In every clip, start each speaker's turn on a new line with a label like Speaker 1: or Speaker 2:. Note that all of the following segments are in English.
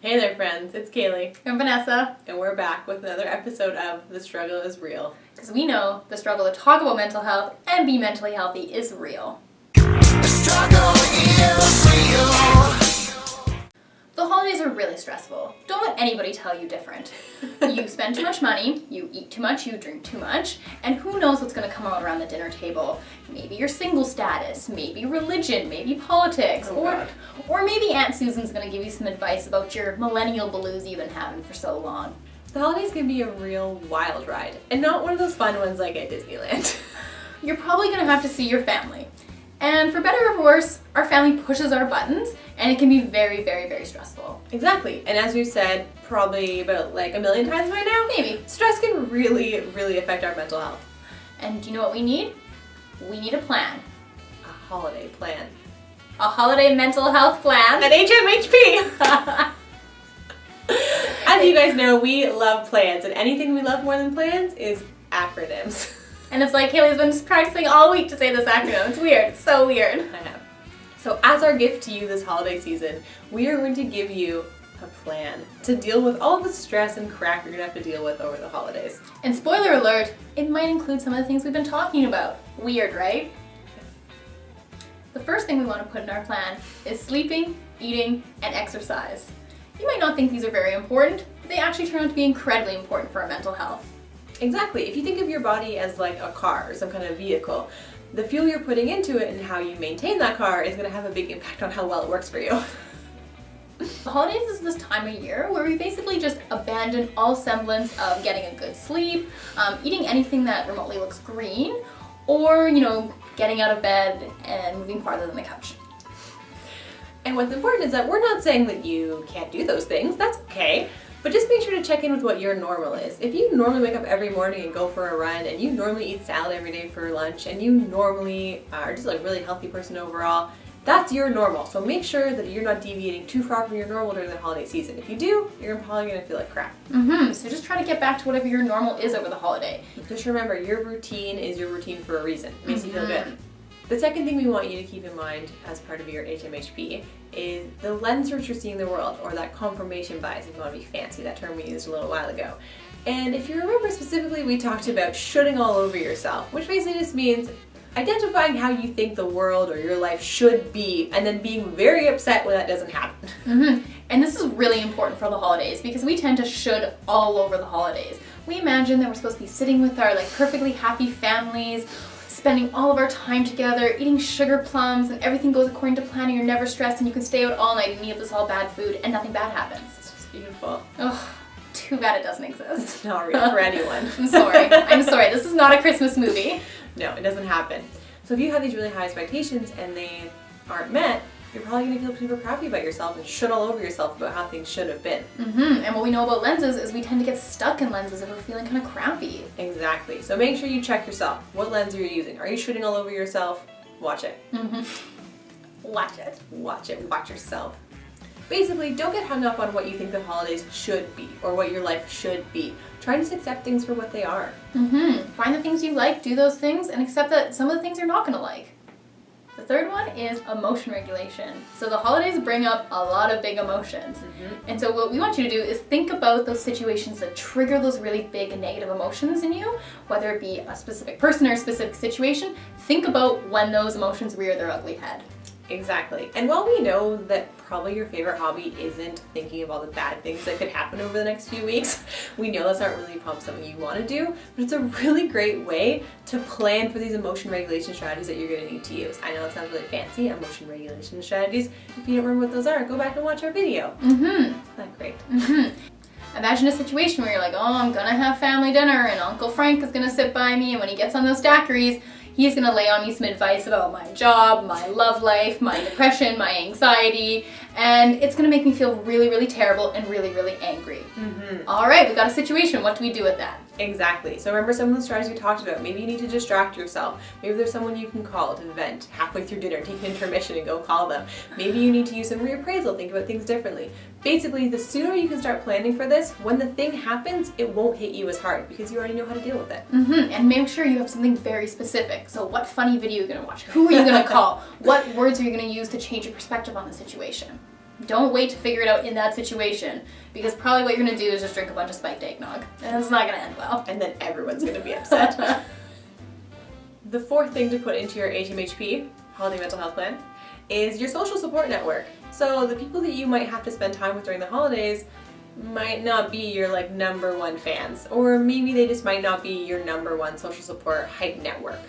Speaker 1: Hey there, friends. It's Kaylee.
Speaker 2: I'm Vanessa.
Speaker 1: And we're back with another episode of The Struggle is Real.
Speaker 2: Because we know the struggle to talk about mental health and be mentally healthy is real.
Speaker 3: The struggle is real.
Speaker 2: The holidays are really stressful. Don't let anybody tell you different. You spend too much money, you eat too much, you drink too much, and who knows what's going to come out around the dinner table. Maybe your single status, maybe religion, maybe politics, or maybe Aunt Susan's going to give you some advice about your millennial blues you've been having for so long.
Speaker 1: The holidays can be a real wild ride, and not one of those fun ones like at Disneyland.
Speaker 2: You're probably going to have to see your family. And for better or for worse, our family pushes our buttons, and it can be very, very, very stressful.
Speaker 1: Exactly. And as we've said probably about like a million times by now,
Speaker 2: Maybe.
Speaker 1: stress can really, really affect our mental health.
Speaker 2: And do you know what we need? We need a plan.
Speaker 1: A holiday plan.
Speaker 2: A holiday mental health plan.
Speaker 1: At HMHP! As you guys know, we love plans, and anything we love more than plans is acronyms.
Speaker 2: And it's like Haley's been practicing all week to say this acronym. It's weird. It's so weird.
Speaker 1: I have. So as our gift to you this holiday season, we are going to give you a plan to deal with all the stress and crap you're going to have to deal with over the holidays.
Speaker 2: And spoiler alert, it might include some of the things we've been talking about. Weird, right? The first thing we want to put in our plan is sleeping, eating, and exercise. You might not think these are very important, but they actually turn out to be incredibly important for our mental health.
Speaker 1: Exactly. If you think of your body as like a car or some kind of vehicle, the fuel you're putting into it and how you maintain that car is going to have a big impact on how well it works for you.
Speaker 2: The holidays is this time of year where we basically just abandon all semblance of getting a good sleep, eating anything that remotely looks green, or, getting out of bed and moving farther than the couch.
Speaker 1: And what's important is that we're not saying that you can't do those things. That's okay. But just make sure to check in with what your normal is. If you normally wake up every morning and go for a run, and you normally eat salad every day for lunch, and you normally are just a really healthy person overall, that's your normal. So make sure that you're not deviating too far from your normal during the holiday season. If you do, you're probably going to feel like crap.
Speaker 2: So just try to get back to whatever your normal is over the holiday.
Speaker 1: Just remember, your routine is your routine for a reason. It makes you feel good. The second thing we want you to keep in mind as part of your HMHP is the lens through which you're seeing the world, or that confirmation bias, if you want to be fancy, that term we used a little while ago. And if you remember specifically, we talked about shooting all over yourself, which basically just means identifying how you think the world or your life should be, and then being very upset when that doesn't happen.
Speaker 2: And this is really important for the holidays because we tend to should all over the holidays. We imagine that we're supposed to be sitting with our perfectly happy families, spending all of our time together, eating sugar plums, and everything goes according to plan, and you're never stressed, and you can stay out all night and eat this all bad food, and nothing bad happens.
Speaker 1: It's just beautiful.
Speaker 2: Ugh, too bad it doesn't exist.
Speaker 1: It's not real for anyone.
Speaker 2: I'm sorry. This is not a Christmas movie.
Speaker 1: No, it doesn't happen. So if you have these really high expectations and they aren't met, you're probably going to feel super crappy about yourself and shit all over yourself about how things should have been.
Speaker 2: And what we know about lenses is we tend to get stuck in lenses if we're feeling kind of crappy.
Speaker 1: Exactly. So make sure you check yourself. What lens are you using? Are you shooting all over yourself? Watch it.
Speaker 2: Watch it.
Speaker 1: Watch it. Watch yourself. Basically, don't get hung up on what you think the holidays should be or what your life should be. Try to just accept things for what they are.
Speaker 2: Find the things you like, do those things, and accept that some of the things you're not going to like. The third one is emotion regulation. So the holidays bring up a lot of big emotions. And so what we want you to do is think about those situations that trigger those really big and negative emotions in you, whether it be a specific person or a specific situation. Think about when those emotions rear their ugly head.
Speaker 1: Exactly. And while we know that probably your favorite hobby isn't thinking of all the bad things that could happen over the next few weeks, we know that's not really probably something you want to do, but it's a really great way to plan for these emotion regulation strategies that you're going to need to use. I know it sounds really fancy, emotion regulation strategies. If you don't remember what those are, go back and watch our video. That's great.
Speaker 2: Imagine a situation where you're like, oh, I'm gonna have family dinner and Uncle Frank is gonna sit by me, and when he gets on those daiquiris, he's gonna lay on me some advice about my job, my love life, my depression, my anxiety, and it's gonna make me feel really, really terrible and really, really angry. All right, we got a situation. What do we do with that?
Speaker 1: Exactly. So remember some of the strategies we talked about. Maybe you need to distract yourself. Maybe there's someone you can call to vent halfway through dinner, take an intermission and go call them. Maybe you need to use some reappraisal, think about things differently. Basically, the sooner you can start planning for this, when the thing happens, it won't hit you as hard because you already know how to deal with it.
Speaker 2: And make sure you have something very specific. So what funny video are you going to watch? Who are you going to call? What words are you going to use to change your perspective on the situation? Don't wait to figure it out in that situation, because probably what you're going to do is just drink a bunch of spiked eggnog, and it's not going to end well.
Speaker 1: And then everyone's going to be upset. The fourth thing to put into your HMHP, Holiday Mental Health Plan, is your social support network. So the people that you might have to spend time with during the holidays might not be your like number one fans, or maybe they just might not be your number one social support hype network.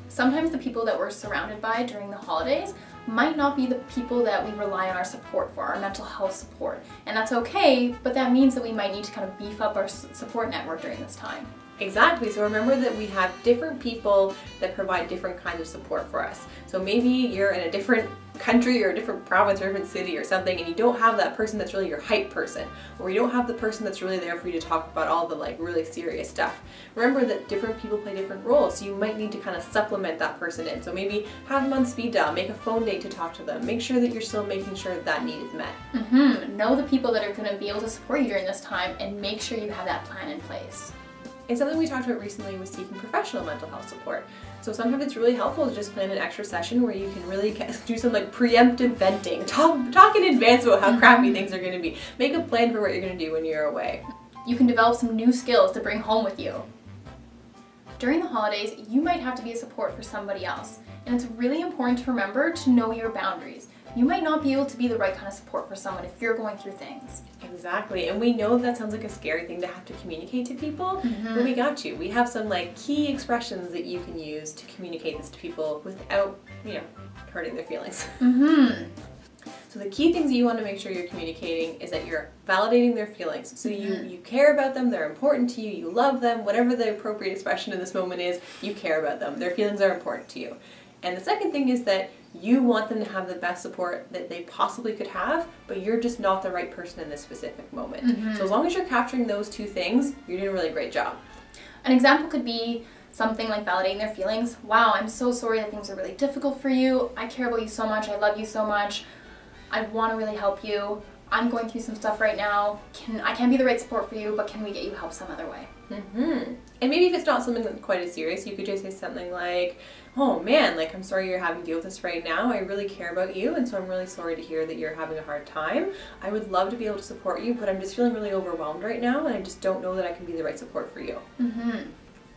Speaker 2: Sometimes the people that we're surrounded by during the holidays might not be the people that we rely on our support for, our mental health support. And that's okay, but that means that we might need to kind of beef up our support network during this time.
Speaker 1: Exactly, so remember that we have different people that provide different kinds of support for us. So maybe you're in a different country or a different province or a different city or something, and you don't have that person that's really your hype person, or you don't have the person that's really there for you to talk about all the like really serious stuff. Remember that different people play different roles, so you might need to kind of supplement that person in. So maybe have them on speed dial, make a phone date to talk to them, make sure that you're still making sure that need is met.
Speaker 2: Know the people that are going to be able to support you during this time, and make sure you have that plan in place.
Speaker 1: And something we talked about recently was seeking professional mental health support. So sometimes it's really helpful to just plan an extra session where you can really do some like preemptive venting. Talk in advance about how crappy things are going to be. Make a plan for what you're going to do when you're away.
Speaker 2: You can develop some new skills to bring home with you. During the holidays, you might have to be a support for somebody else. And it's really important to remember to know your boundaries. You might not be able to be the right kind of support for someone if you're going through things.
Speaker 1: Exactly, and we know that sounds like a scary thing to have to communicate to people, but we got you. We have some like key expressions that you can use to communicate this to people without, hurting their feelings. So the key things that you want to make sure you're communicating is that you're validating their feelings. So you care about them, they're important to you, you love them, whatever the appropriate expression in this moment is, you care about them. Their feelings are important to you. And the second thing is that you want them to have the best support that they possibly could have, but you're just not the right person in this specific moment. So as long as you're capturing those two things, you're doing a really great job.
Speaker 2: An example could be something like validating their feelings. Wow, I'm so sorry that things are really difficult for you. I care about you so much. I love you so much. I want to really help you. I'm going through some stuff right now. I can't be the right support for you, but can we get you help some other way?
Speaker 1: And maybe if it's not something that's quite as serious, you could just say something like, oh man, like I'm sorry you're having to deal with this right now. I really care about you, and so I'm really sorry to hear that you're having a hard time. I would love to be able to support you, but I'm just feeling really overwhelmed right now, and I just don't know that I can be the right support for you.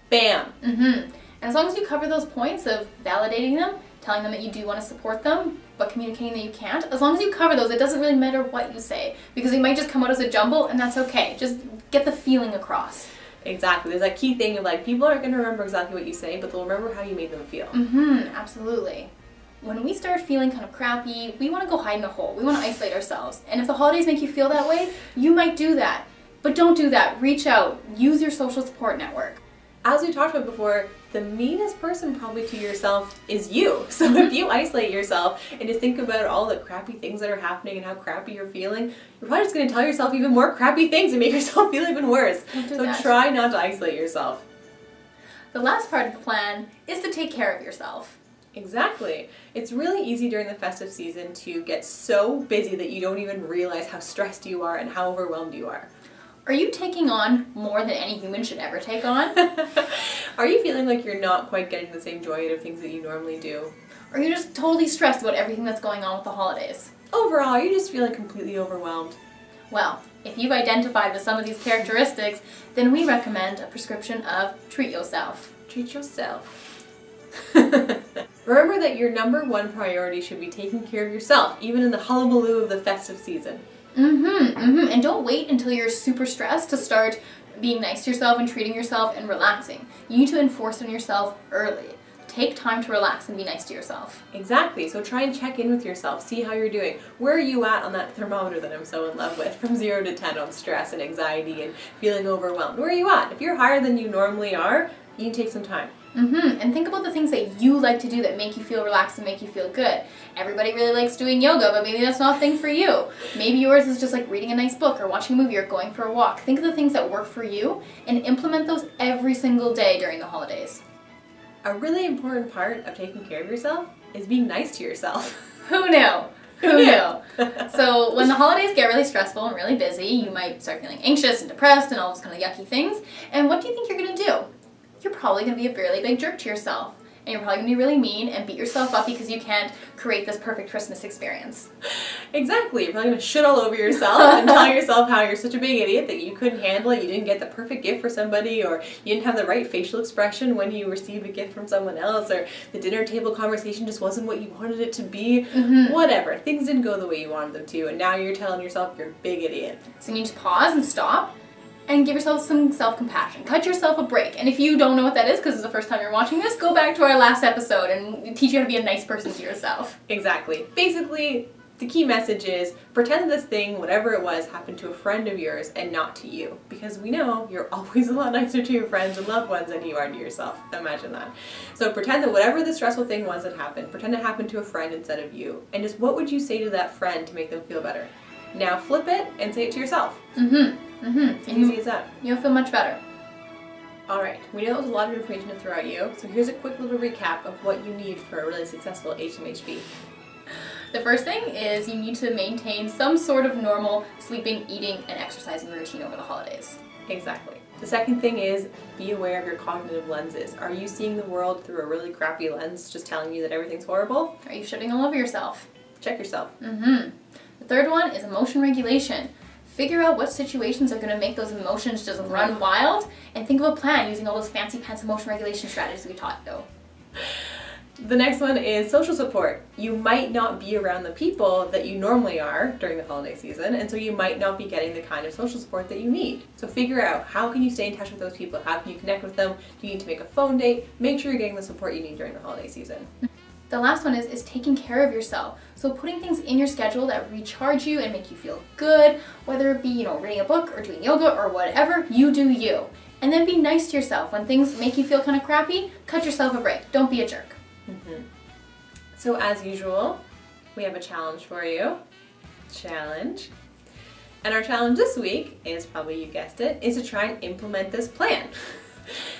Speaker 1: Bam!
Speaker 2: And as long as you cover those points of validating them, telling them that you do want to support them, but communicating that you can't, as long as you cover those, it doesn't really matter what you say, because it might just come out as a jumble, and that's okay. Just get the feeling across.
Speaker 1: Exactly. There's that key thing of like, people aren't going to remember exactly what you say, but they'll remember how you made them feel.
Speaker 2: Absolutely. When we start feeling kind of crappy, we want to go hide in a hole. We want to isolate ourselves. And if the holidays make you feel that way, you might do that. But don't do that. Reach out. Use your social support network.
Speaker 1: As we talked about before, the meanest person probably to yourself is you. So if you isolate yourself and just think about all the crappy things that are happening and how crappy you're feeling, you're probably just going to tell yourself even more crappy things and make yourself feel even worse. So try not to isolate yourself.
Speaker 2: The last part of the plan is to take care of yourself.
Speaker 1: Exactly. It's really easy during the festive season to get so busy that you don't even realize how stressed you are and how overwhelmed you are.
Speaker 2: Are you taking on more than any human should ever take on?
Speaker 1: Are you feeling like you're not quite getting the same joy out of things that you normally do?
Speaker 2: Or are you just totally stressed about everything that's going on with the holidays?
Speaker 1: Overall, are you just feeling completely overwhelmed?
Speaker 2: Well, if you've identified with some of these characteristics, then we recommend a prescription of Treat Yourself.
Speaker 1: Treat yourself. Remember that your number one priority should be taking care of yourself, even in the hullabaloo of the festive season.
Speaker 2: And don't wait until you're super stressed to start being nice to yourself and treating yourself and relaxing. You need to enforce it on yourself early. Take time to relax and be nice to yourself.
Speaker 1: Exactly. So try and check in with yourself. See how you're doing. Where are you at on that thermometer that I'm so in love with, from 0 to 10 on stress and anxiety and feeling overwhelmed? Where are you at? If you're higher than you normally are, you can take some time.
Speaker 2: And think about the things that you like to do that make you feel relaxed and make you feel good. Everybody really likes doing yoga, but maybe that's not a thing for you. Maybe yours is just like reading a nice book or watching a movie or going for a walk. Think of the things that work for you and implement those every single day during the holidays.
Speaker 1: A really important part of taking care of yourself is being nice to yourself.
Speaker 2: Who knew? Who knew? So when the holidays get really stressful and really busy, you might start feeling anxious and depressed and all those kind of yucky things. And what do you think you're going to do? You're probably going to be a fairly big jerk to yourself. and you're probably gonna be really mean and beat yourself up because you can't create this perfect Christmas experience.
Speaker 1: Exactly. You're probably going to shit all over yourself and tell yourself how you're such a big idiot that you couldn't handle it, you didn't get the perfect gift for somebody, or you didn't have the right facial expression when you received a gift from someone else, or the dinner table conversation just wasn't what you wanted it to be. Whatever. Things didn't go the way you wanted them to, and now you're telling yourself you're a big idiot.
Speaker 2: So you need to pause and stop and give yourself some self-compassion. Cut yourself a break. And if you don't know what that is because it's the first time you're watching this, go back to our last episode and teach you how to be a nice person to yourself.
Speaker 1: Exactly. Basically, the key message is pretend this thing, whatever it was, happened to a friend of yours and not to you. Because we know you're always a lot nicer to your friends and loved ones than you are to yourself. Imagine that. So pretend that whatever the stressful thing was that happened, pretend it happened to a friend instead of you. And just what would you say to that friend to make them feel better? Now flip it and say it to yourself. Easy as that.
Speaker 2: You'll feel much better.
Speaker 1: Alright, we know that was a lot of information to throw at you, so here's a quick little recap of what you need for a really successful HMHP.
Speaker 2: The first thing is you need to maintain some sort of normal sleeping, eating, and exercising routine over the holidays.
Speaker 1: Exactly. The second thing is be aware of your cognitive lenses. Are you seeing the world through a really crappy lens just telling you that everything's horrible?
Speaker 2: Are you shitting all over yourself?
Speaker 1: Check yourself.
Speaker 2: The third one is emotion regulation. Figure out what situations are going to make those emotions just run wild, and think of a plan using all those fancy pants emotion regulation strategies we taught you.
Speaker 1: The next one is social support. You might not be around the people that you normally are during the holiday season, and so you might not be getting the kind of social support that you need. So figure out, how can you stay in touch with those people? How can you connect with them? Do you need to make a phone date? Make sure you're getting the support you need during the holiday season.
Speaker 2: The last one is taking care of yourself. So putting things in your schedule that recharge you and make you feel good, whether it be, reading a book or doing yoga or whatever, you do you. And then be nice to yourself. When things make you feel kind of crappy, cut yourself a break. Don't be a jerk.
Speaker 1: So as usual, we have a challenge for you. Challenge. And our challenge this week is, probably you guessed it, is to try and implement this plan.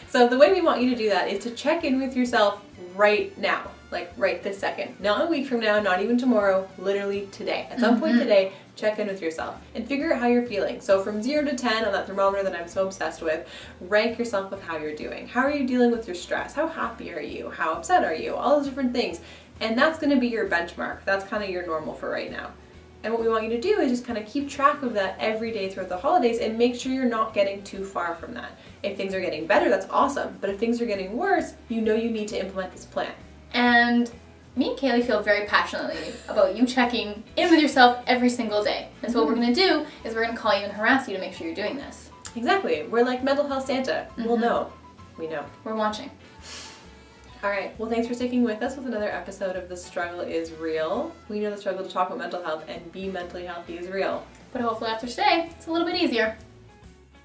Speaker 1: So the way we want you to do that is to check in with yourself right now. Like right this second. Not a week from now, not even tomorrow, literally today. At some point today, check in with yourself and figure out how you're feeling. So from 0 to 10 on that thermometer that I'm so obsessed with, rank yourself with how you're doing. How are you dealing with your stress? How happy are you? How upset are you? All those different things. And that's going to be your benchmark. That's kind of your normal for right now. And what we want you to do is just kind of keep track of that every day throughout the holidays and make sure you're not getting too far from that. If things are getting better, that's awesome. But if things are getting worse, you know you need to implement this plan.
Speaker 2: And me and Kaylee feel very passionately about you checking in with yourself every single day. And so what we're going to do is we're going to call you and harass you to make sure you're doing this.
Speaker 1: Exactly. We're like mental health Santa. We'll know. We know.
Speaker 2: We're watching.
Speaker 1: All right. Well, thanks for sticking with us with another episode of The Struggle is Real. We know the struggle to talk about mental health and be mentally healthy is real.
Speaker 2: But hopefully after today, it's a little bit easier.